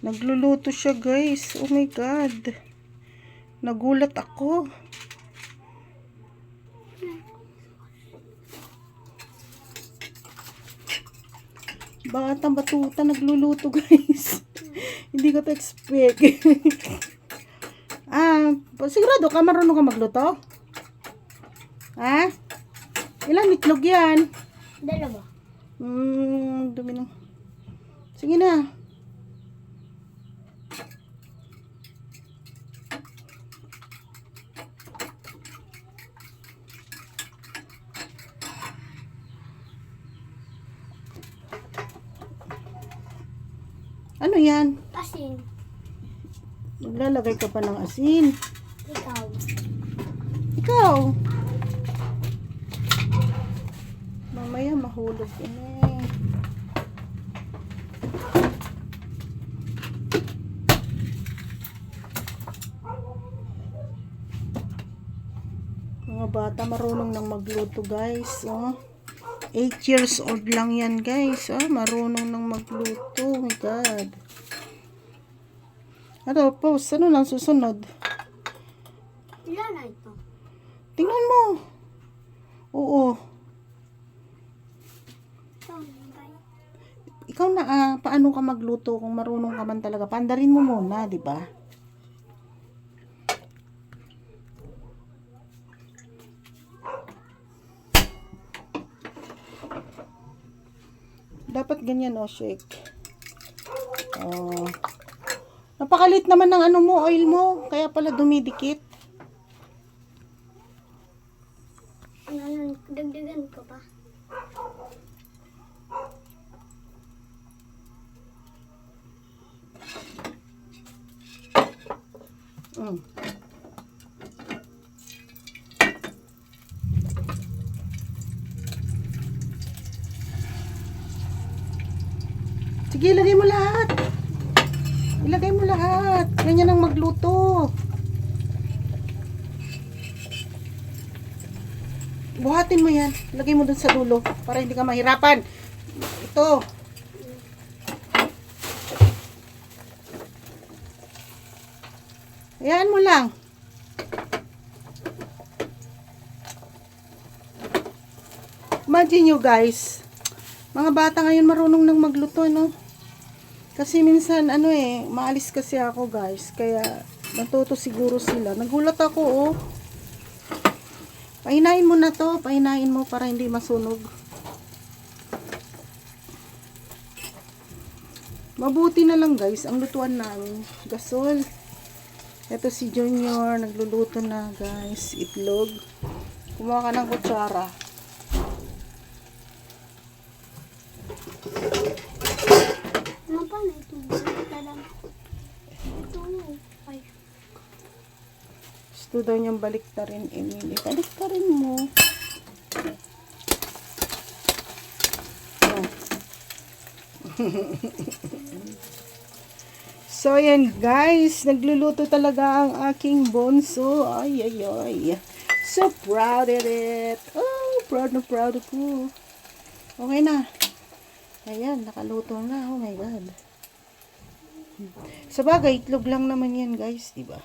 Nagluluto siya, guys. Oh my God. Nagulat ako. Batang batuta nagluluto, guys. Hindi ko to expect. Sigurado ka marunong ka magluto? Ha? Ilang itlog yan? Dalawa. Dumi na. Sige na. Ano yan? Asin. Maglalagay ka pa ng asin. Ikaw. Ikaw. Mamaya mahulog ka na eh. Mga bata marunong nang magluto, guys. Oh. 8 years old lang yan, guys. Marunong nang magluto. Oh my God. Ano, post. Ano lang susunod? Ilan na ito? Tingnan mo. Oo. Ikaw na, paano ka magluto kung marunong ka man talaga? Pandarin mo muna, di ba? Dapat ganyan, shake. Napakalit naman ng ano mo, oil mo. Kaya pala dumidikit. Dagdagan ko pa. Sige, ilagay mo lahat. Ilagay mo lahat. Ganyan ang magluto. Buhatin mo yan. Lagay mo dun sa dulo para hindi ka mahirapan. Ito. Ayan mo lang. Imagine nyo, guys. Mga bata ngayon marunong nang magluto, no? Kasi minsan, maalis kasi ako, guys. Kaya, natuto siguro sila. Nagulat ako, oh. Pahinain mo na to. Pahinain mo para hindi masunog. Mabuti na lang, guys, ang lutuan namin. Gasol. Ito si Junior. Nagluluto na, guys. Itlog. Kumuha ka ng kutsara. Gusto daw niyang baliktarin, Emily. Baliktarin mo. So, yan, guys. Nagluluto talaga ang aking bonso. Ay, ay, ay. So proud of it. Oh, proud na proud ako. Okay na. Ayan, nakaluto na. Oh my God. Sa bagay, itlog lang naman yan, guys. Diba?